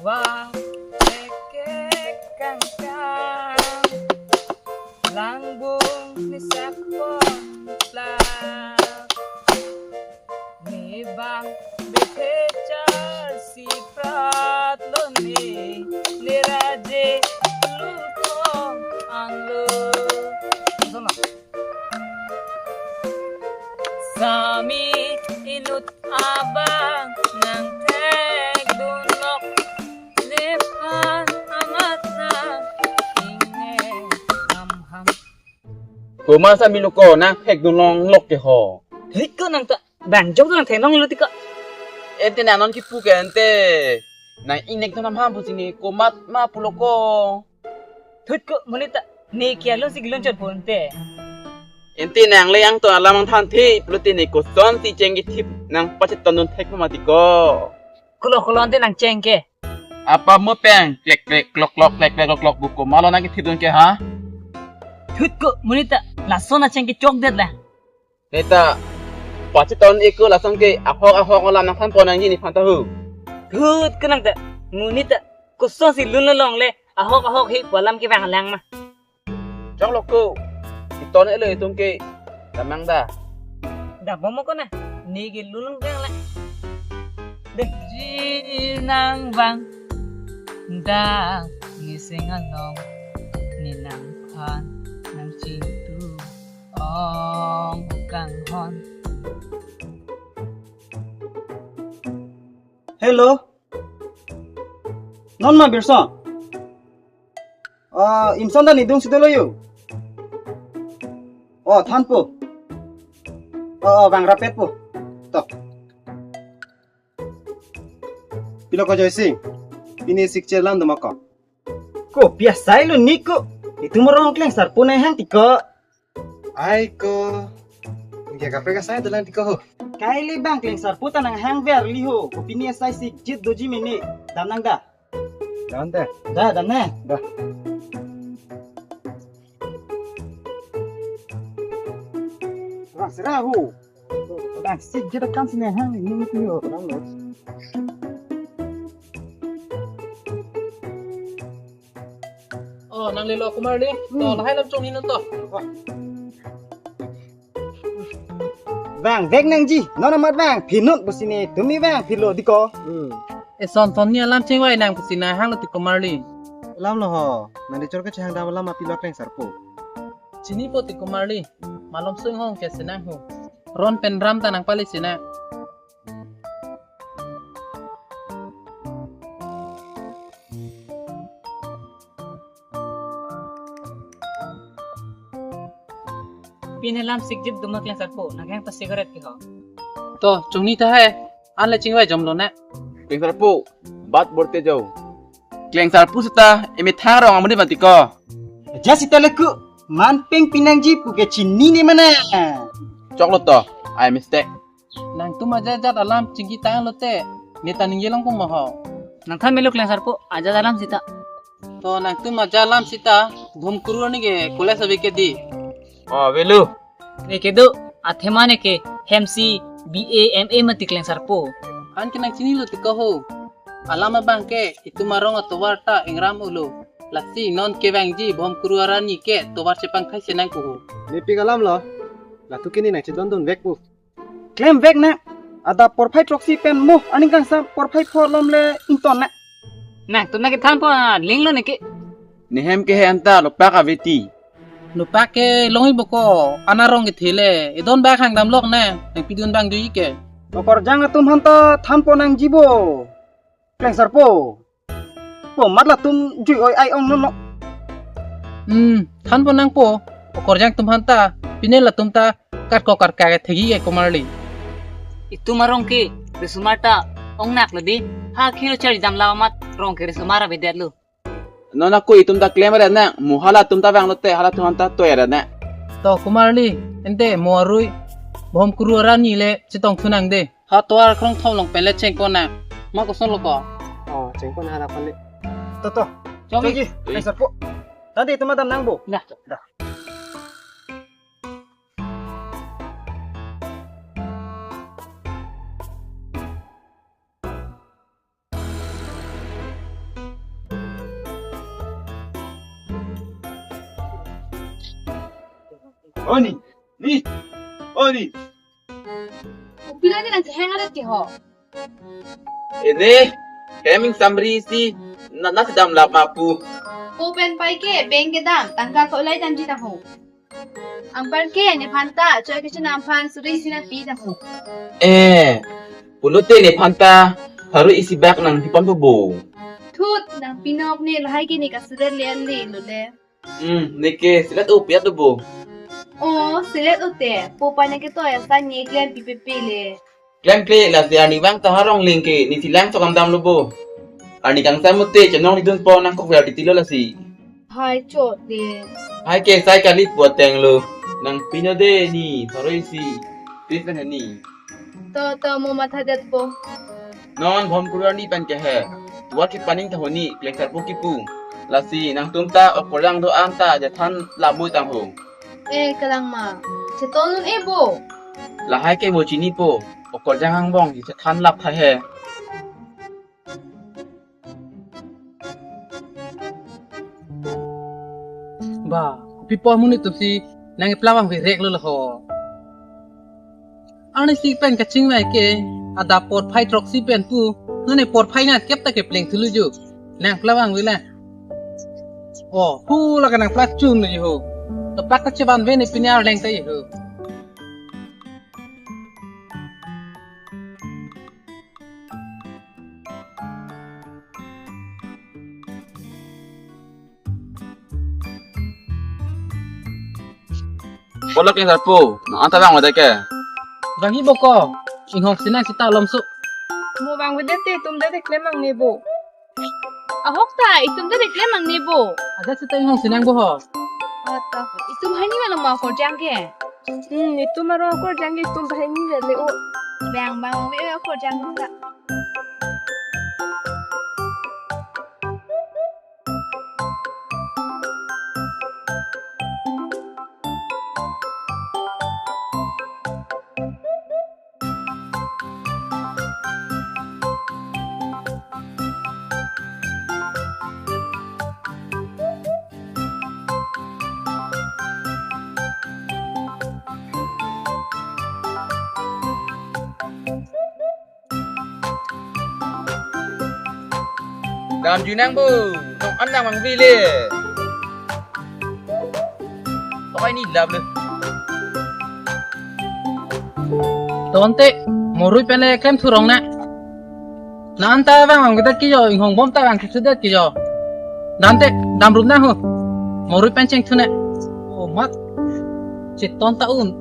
Wah, kekek kangkang langbung ni sakon plak ni bang bekecar si prat loni ni raje lutong anglo sono sami inut abang nang tek dunok lepan amat na inge hamham Kuma sa miluko na hek dunong lok ke ho. Hei ko nang ta bang jong nang thenong lu tika Ente na non kipu ke ente. Na inek na namham po sini kumat ma puloko. thut ko monita ne kya lo siglon chot ponte Ente nang leyang to alamang than thi pluti ni ko son si chengi tip nang pachet tonun tek matiko. kulo ante nang cengke Apa mo peng klek klek klok klok klek klek klok klok buko malo nang kitip dun ke ha? thut ko monita la sona cengke chok det la Neta pachet ton iku lasang ke ahok olam nang than ponang ni phantahu. thut ko nang ta monita ko so si lun long le ahok hi walam ki bang lang ma Chok loko. Iton ele tung ke lamang da. da bomo ko na ne ge lun bang la de ji nang bang da ngising along ni nang phan nang cintu ong kang hon Hello. Non ma birsa. Imson dan hidung situ loyo. Than po. Bang rapet po. Tok. Pilo ko joysing. Ini sikcer lam dumaka. Ko biasa lo niko. Itu morong kleng sar punai hang tiko. Ay ko. Hindi ka pega saya dalam tiko ho. Kaili bang kleng sar puta nang hang ver liho. Ko pini sai sik jit doji mini. Dam nang da. Daun teh. Da dam ne. Dah. Bang serahu. Bang sik jit kan sini hang ini liho. Bang lo. Nang lilo ko marli. To lahay lam chong ni to. Bang vek nang ji. Nona mat bang pinut busini. Tumi bang pilo diko. Son ni lam ching wai nang kusina hang lo ti ko marli. Lam lo ho. Nanti cor ke cahang dah lam api lo kleng sarpo. Chini po ti ko marli. Malom sung hong ke senang ho. Ron pen ram tanang pali sina. pinelam sigjit dumak lang sarpo naghang pa cigarette ki ho To chung ni ta hai. An le ching wai jom lo na. Kleng sarpu bat borte jau. Kleng sarpu sita emi thang rong amuni matiko. Jasi teleku man ping pinang ji puke chini ni mana. Chok lo to. I mistake. Nang tu ma jat alam chingki tang lo te. Ni ta ning yelang ko mo ho. nang than meluk lang sarpo aja dalam sita To nang tu ma jalam sita dhum kuru ni ge kule sabi ke di. Velu. ne kedo athemane ke hemsi BAMA matik lang sarpo An kinang chini lo ti ko ho. Alama bang ke itu marong to warta ingram ulo. Lasi non ke bang ji bom kuru arani ke to war sepang khai senang ko ho. Ni pi lam lo. La tu kini nang cidon dun vek pu. Claim vek na ada porphai troksi pen mo aning kang sa porphai pholom le inton na. nang tu na ke than po ling lo ne ke Nihem ke he anta lo pa ka veti. Nupa ke longi boko anarong ke thile idon ba khang dam lok na nang pidun bang dui ke. Okor jang tum hanta thampo nang jibo. Claim sarpo. Po matla tum jui oi ai ong no. Than po nang po korjang tum hanta pinela tum ta kat ko kar ka thegi ke komarli. itu marong ke resumata ong nak lo di ha khilo chari dam lawamat rong ke resumara bedet lo Nona ko itum ta claim ra na muhala tum ta bang lote hala tum ta to era na. To komarli ente moarui bom kuru arani le chitong thunang de. Ha toar krong thong long pele cheng ko na. mak kosan lo ko. Oh, cengkon harapan le. Toto. Cobi. Jogi, Kleng Sarpo. Tadi itu madam nang bu. Dah. Oni, ni, Oni. Bila ni nanti hang ada tiho. Ini, keming samri si nasi dam lap mapu. Open pai ke bank ke dam tangka ko lai dam ji tahu. Ang par ke ne phanta choi ke chuna phan suri sina pi tahu. Pulutte ni panta haru isi bag nang hipon bu. Thut nang pinop ne lahai ke ni ka sudar le lo le. Nike silat upiat bu. Oh, silet ute. Popa na ke to ya sa ni klen PPP le. Klem kle la si ani bang taharong lingke ni silang sokam dam lubo. Ani kang samutte cenong lidun po nang kok di tilo la si. Hai chot le. Hai ke sai kalit buat teng lu. Nang pinode ni haru isi. Pisan ni. To mo matha det po. Non bom kurang ni pan ke he. Tuat ki paning tahoni Kleng Sarpo kipu. La si nang tumta okolang do anta jathan lamu tang ho. Kalang ma. Cetonun bo. La hai ke mo chini po. Okol jangang bong jathan lap thai he. Ba, pipo muni tu si nang pelawang vi rek lo ho. Ani si pen kaching mai ke ada port phai trok si pen pu. Nane port phai na kep ta ke pleng thulu ju. Nang pelawang vi la. Oh, hu la kanang plat chum ni ho. Tepat keceban ve ni pinyar leng tai ho. Bola Kleng Sarpo, nang anta bang ada ke? Bangi boko. Inghong sinang sita lom su. Mo bang wedete tum de klemang ne bo. Ahok ta itum de klemang ne bo. Ada sita inghong sinang bo ho. Ata itum hani wala ma ko jangge. Itum maro ko jangge itum hani le o. Bang we ko jangge ta. Dalam junang bu, nong anang mang vile. Pokoknya ni lab le. Tonte, morui pene klem thurong na. Na anta bang ang gadat ki jo inghong bom ta bang kisudat ki jo. Dante, dam rum na ho. Morui pen cheng thune. Oh mat. Chit ton ta un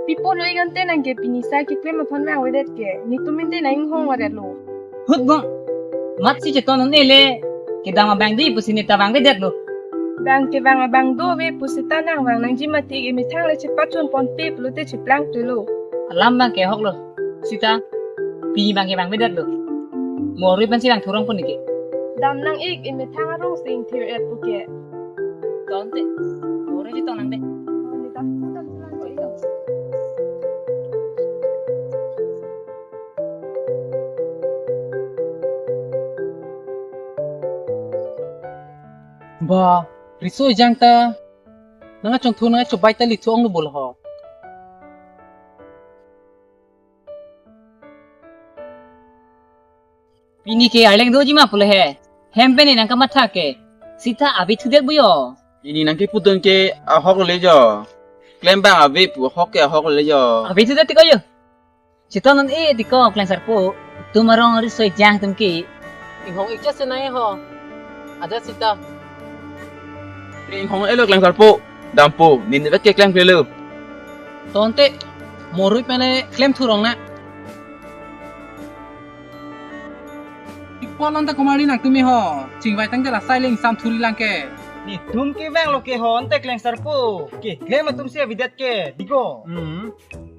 Pipo lo igan tenan ke pinisa ke klema pan ma wedet ke ni tumin te na ing hong wadet lo. Hut bang. Mat si ceton ni le. Kita ma bang di pusini ta bang vedet lo. Bang ke bang abang do we pusita nang bang nang jimati ke mitang le cepatun pon pe lo te ceplang tu lo. Alam bang ke hok lo. Sita. Pi bang ke bang vedet lo. Morui pan si bang thurong pun ni ke. Dam nang ik in mitang arong sing tir et puke. Tonte. Morui ceton nang de. Ni ta puta pulang ko ito. ba risoi jang ta. Nanga chong thu nanga chobai ta li thuong lo bol ho. Pini ke aleng doji ma pule he. Hempe ni nang kamat ke. Sita abi thudet buyo. Ini nang ke putun ke ahok le jo. Klem bang abi pu ahok ke ahok le jo. Abi thudet tiko yo. Ceton tiko Kleng Sarpo. Tumarong risoi jang tumki. Inghong ikcha senai ho. Ada sita. Ini hong elo Kleng Sarpo. Dampo, ni ne ke klem klelu. Tonte, morui pene klem thurong na. pon lon ta kumari nang tumi ho ching vai tang la sai ling sam thuri lang ke Ni tum ke bang lo ke hon te kleng sarpu. Ke klem tum sia vidat ke digo.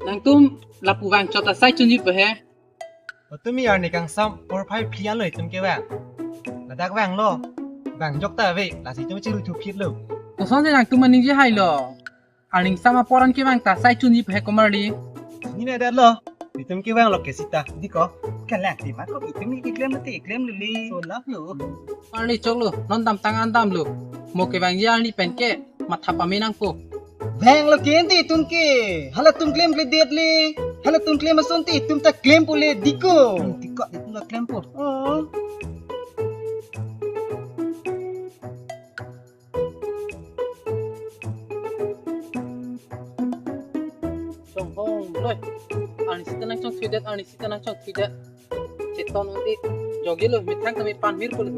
nang tum la pu wang chota sai chun ji pe he Tumi ar ni kang sam por phai phian loi tum ke wang. La dak wang lo. Wang jok ta ve la si tum chi lu thu phit lo. to son je nang tum ning ji hai lo aning sama poran ke wang ta sai chun ji pe kumari Ni ne dat lo. Ni tum ke wang lo ke sita. Diko. Kan lang ti ma ko itum ni klem te klem li. So lap lo. Arni chok lu non dam tang an dam lu mo ke wang ji arni pen ke ma thapa me nang ko Bang lo ke ti tum ke. Hala tum klem le det le. Hala tum klem son ti tum ta klem pule digo. Diko tum la klem po. Oh. chong hong loi arni sita nang chong thuidet arni sita nang chong thuidet cheton nanti jogi lu mitang kami pan mir ko lu